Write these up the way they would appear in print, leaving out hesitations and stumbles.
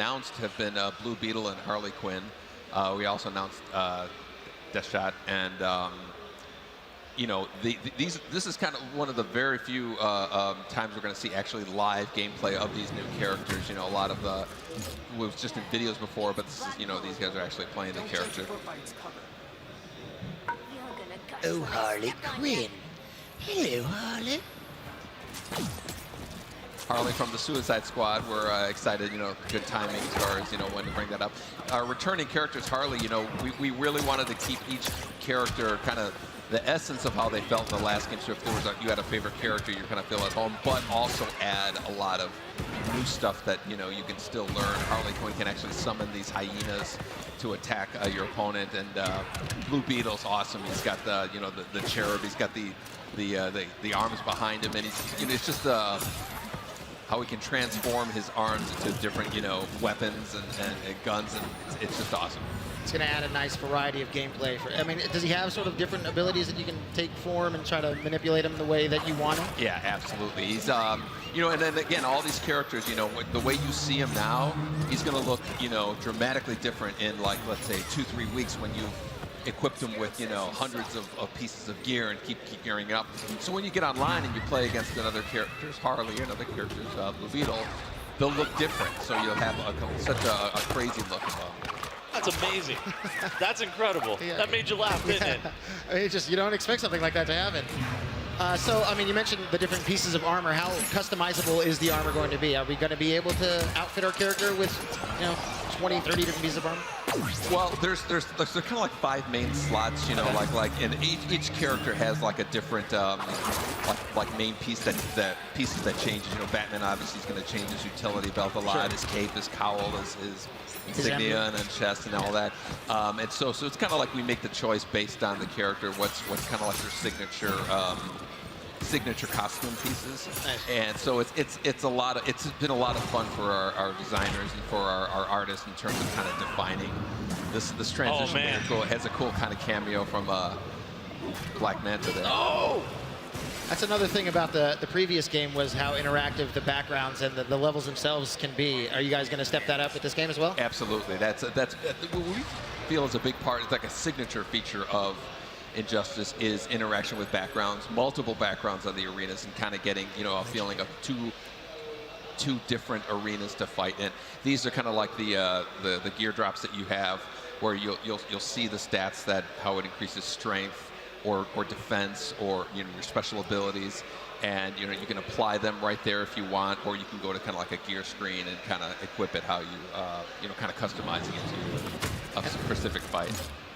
announced have been Blue Beetle and Harley Quinn. We also announced Deathshot, and this is kind of one of the very few times we're going to see actually live gameplay of these new characters. A lot of was just in videos before, but this is, these guys are actually playing the character. Oh, Harley Quinn. Hello, Harley. Harley from the Suicide Squad. We're excited, good timing as far as, when to bring that up. Our returning characters, Harley, we really wanted to keep each character kind of the essence of how they felt in the last game. So if there was you had a favorite character, you kind of feel at home, but also add a lot of new stuff that, you can still learn. Harley Quinn can actually summon these hyenas to attack your opponent, and Blue Beetle's awesome. He's got the, the cherub. He's got the arms behind him, and he's, it's just how he can transform his arms into different, weapons and guns, and it's just awesome. It's going to add a nice variety of gameplay. Does he have sort of different abilities that you can take form and try to manipulate him the way that you want him? Yeah, absolutely. He's, and then again, all these characters, the way you see him now, he's going to look, dramatically different in, like, let's say 2-3 weeks when you equipped him with, hundreds of pieces of gear and keep gearing it up. So when you get online and you play against another characters, Harley and other characters, Blue Beetle, they'll look different. So you'll have such a crazy look of them. That's amazing. That's incredible. Yeah. That made you laugh, didn't it? It's just, you don't expect something like that to happen. You mentioned the different pieces of armor. How customizable is the armor going to be? Are we going to be able to outfit our character with, 20, 30 different pieces of armor? Well, there's kind of like 5 main slots, and each character has like a different like main piece that pieces that changes. Batman obviously is going to change his utility belt a lot, sure. His cape, his cowl, his insignia and chest and all that. And so it's kind of like we make the choice based on the character. What's kind of like their signature costume pieces. Nice. And so it's been a lot of fun for our designers and for our artists in terms of kind of defining this transition. Oh, man. It has a cool kind of cameo from Black Manta there. Oh! That's another thing about the previous game, was how interactive the backgrounds and the levels themselves can be. Are you guys going to step that up with this game as well? Absolutely. That's what we feel is a big part. It's like a signature feature of Injustice is interaction with backgrounds, multiple backgrounds on the arenas, and kind of getting, a feeling of two different arenas to fight in. These are kind of like the gear drops that you have, where you'll see the stats, that how it increases strength or defense, or your special abilities, and you can apply them right there if you want, or you can go to kind of like a gear screen and kind of equip it how you kind of customizing it to a specific fight.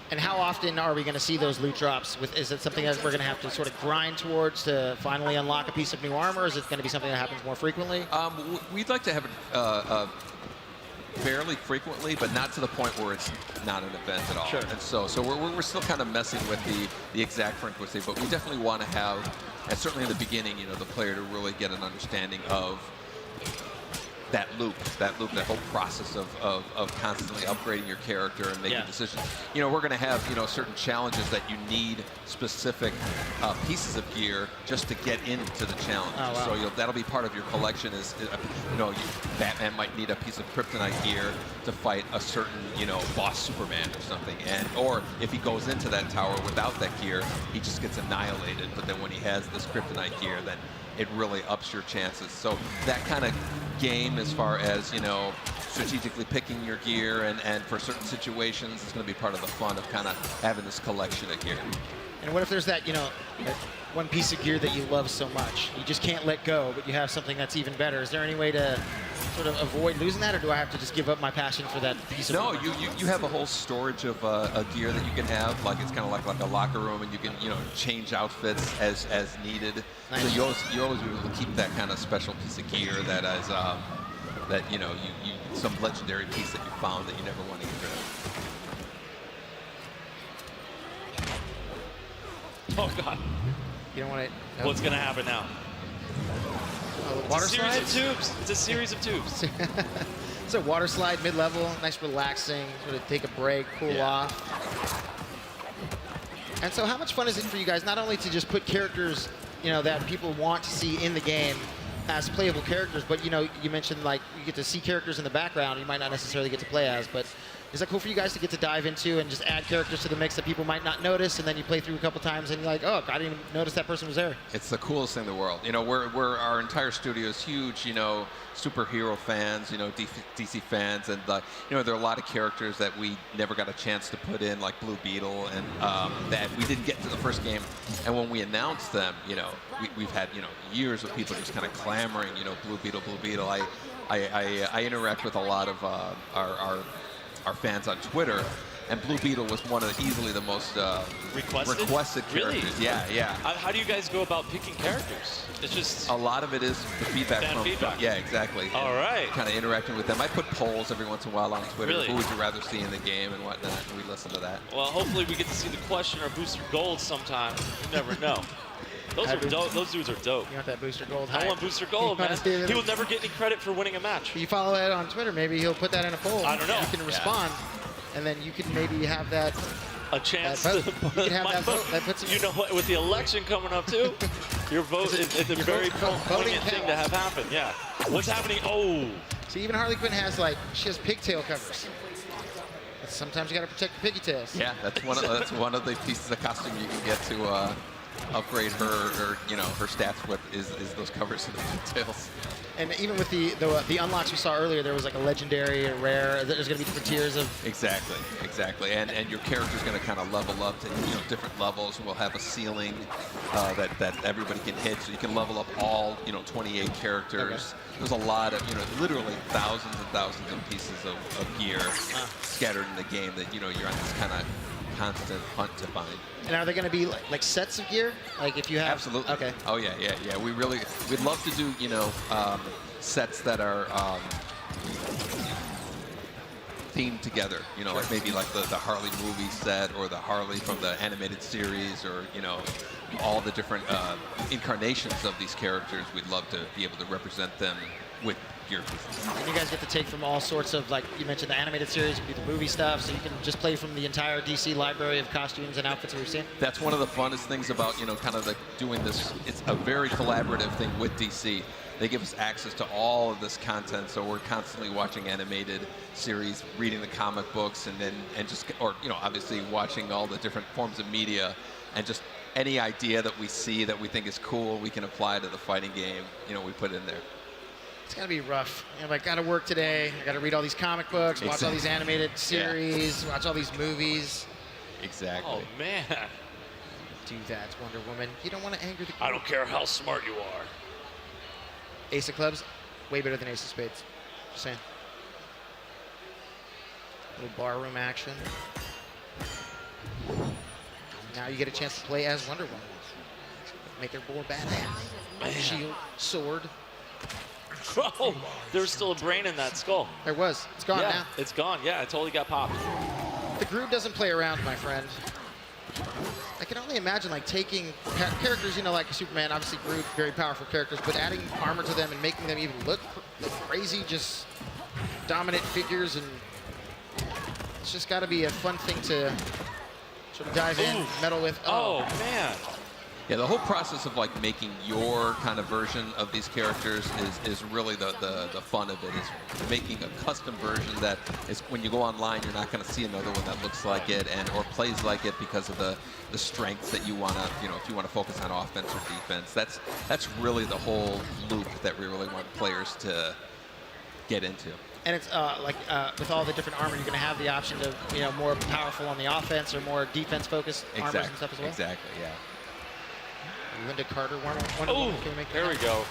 And how often are we going to see those loot drops? Is it something that we're going to have to sort of grind towards to finally unlock a piece of new armor? Or is it going to be something that happens more frequently? We'd like to have it fairly frequently, but not to the point where it's not an event at all. Sure. And so we're still kind of messing with the exact frequency, but we definitely want to have, and certainly in the beginning, the player to really get an understanding of that whole process of constantly upgrading your character and making decisions. We're going to have, certain challenges that you need specific pieces of gear just to get into the challenge. Oh, wow. So that'll be part of your collection. Batman might need a piece of kryptonite gear to fight a certain, boss Superman or something. Or if he goes into that tower without that gear, he just gets annihilated. But then when he has this kryptonite gear, then it really ups your chances. So that kind of game, as far as, strategically picking your gear and for certain situations, is going to be part of the fun of kind of having this collection of gear. And what if there's that, that one piece of gear that you love so much, you just can't let go, but you have something that's even better? Is there any way to sort of avoid losing that, or do I have to just give up my passion for that piece of gear? No, you have a whole storage of gear that you can have. Like, it's kind of like a locker room, and you can change outfits as needed. Nice. So you always be able to keep that kind of special piece of gear that is some legendary piece that you found that you never want to get rid of. Oh, God. You don't want to... What's going to happen now? Water It's a series slide? of tubes. It's a series of tubes. It's a water slide mid-level, nice relaxing, sort of take a break, cool off. And so how much fun is it for you guys, not only to just put characters, that people want to see in the game, as playable characters, but you know, you mentioned like you get to see characters in the background you might not necessarily get to play as, but is that cool for you guys to get to dive into and just add characters to the mix that people might not notice, and then you play through a couple times and you're like, oh, I didn't even notice that person was there? It's the coolest thing in the world. You know, our entire studio is huge, you know, superhero fans, you know, DC fans, and you know, there are a lot of characters that we never got a chance to put in, like Blue Beetle, and that we didn't get to the first game. And when we announced them, you know, we've had, you know, years of people just kind of clamoring, you know, Blue Beetle, Blue Beetle. I interact with a lot of our fans on Twitter, and Blue Beetle was one of easily the most requested characters. Really? Yeah. How do you guys go about picking characters? It's just A lot of it is the feedback fan from feedback. Yeah, exactly. All right. Kind of interacting with them. I put polls every once in a while on Twitter. Really? Who would you rather see in the game and whatnot, and we listen to that. Well, hopefully we get to see the question or booster gold sometime. You never know. Those are dope. Those dudes are dope. You want that booster gold? I want booster gold, man. see it? He will never get any credit for winning a match. You follow that on Twitter, maybe he'll put that in a poll. I don't know. You can respond, and then you can maybe have that. A chance That to vote. You can have my that vote. That puts him- You know what? With the election coming up too, your vote is a your very voting poignant thing to counts. have happen. Yeah. What's happening? Oh, See, even Harley Quinn has like she has pigtail covers. Sometimes you got to protect the piggy tails. Yeah, that's one of the pieces of costume you can get to upgrade her, you know, her stats with is those covers of the details. And even with the unlocks we saw earlier, there was like a legendary, a rare. There's going to be different tiers of. Exactly. And your character's going to kind of level up to, you know, different levels. We'll have a ceiling that everybody can hit, so you can level up all, you know, 28 characters. Okay. There's a lot of, you know, literally thousands and thousands of pieces of gear scattered in the game that, you know, you're on this kind of constant hunt to find. And are they going to be like sets of gear? Like if you have. Absolutely. Okay. Oh yeah. We'd love to do, you know, sets that are themed together. You know, like maybe like the Harley movie set or the Harley from the animated series, or, you know, all the different incarnations of these characters. We'd love to be able to represent them with gear pieces. And you guys get to take from all sorts of, like you mentioned, the animated series, you can do the movie stuff, so you can just play from the entire DC library of costumes and outfits that we've seen. That's one of the funnest things about, you know, kind of like doing this. It's a very collaborative thing with DC. They give us access to all of this content, so we're constantly watching animated series, reading the comic books, and just, or, you know, obviously watching all the different forms of media, and just any idea that we see that we think is cool, we can apply to the fighting game. You know, we put in there. It's gotta be rough. You know, I gotta work today. I gotta read all these comic books, watch all these animated series, watch all these movies. Exactly. oh man. Do that, Wonder Woman. You don't want to anger the. I don't care how smart you are. Ace of Clubs, way better than Ace of Spades. Just saying. Little barroom action. Now you get a chance to play as Wonder Woman. Make her more badass. Man. Shield, sword. Oh, there's still a brain in that skull. There was. It's gone Yeah, now. it's gone. Yeah, it totally got popped. The Groove doesn't play around, my friend. I can only imagine like taking characters, you know, like Superman, obviously Groot, very powerful characters, but adding armor to them and making them even look crazy, just dominant figures, and it's just got to be a fun thing to sort of dive in, meddle with. Oh man. Yeah, the whole process of like making your kind of version of these characters is really the fun of it, is making a custom version that is, when you go online, you're not going to see another one that looks like it and or plays like it because of the strengths that you want to, you know, if you want to focus on offense or defense. That's really the whole loop that we really want players to get into. And it's with all the different armor, you're going to have the option to, you know, more powerful on the offense or more defense-focused armors and stuff as well. Exactly, yeah. Linda Carter, Wonder Oh, Woman, can we make there that we go.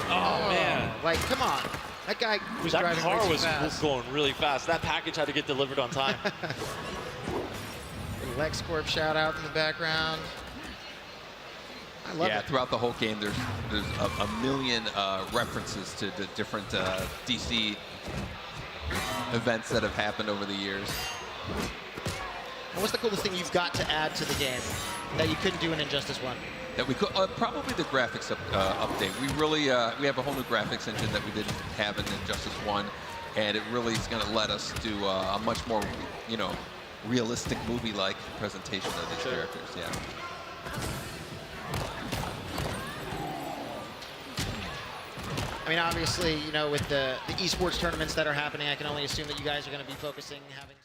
Oh man. Like, come on. That guy was That driving way car too was fast. going really fast. That package had to get delivered on time. LexCorp shout out in the background. I love Yeah, it. throughout the whole game, there's a million references to the different DC events that have happened over the years. And what's the coolest thing you've got to add to the game that you couldn't do in Injustice 1? That we could probably the graphics update. We really we have a whole new graphics engine that we didn't have in Injustice 1, and it really is going to let us do a much more, you know, realistic movie-like presentation of these characters. Yeah. I mean, obviously, you know, with the esports tournaments that are happening, I can only assume that you guys are going to be focusing, having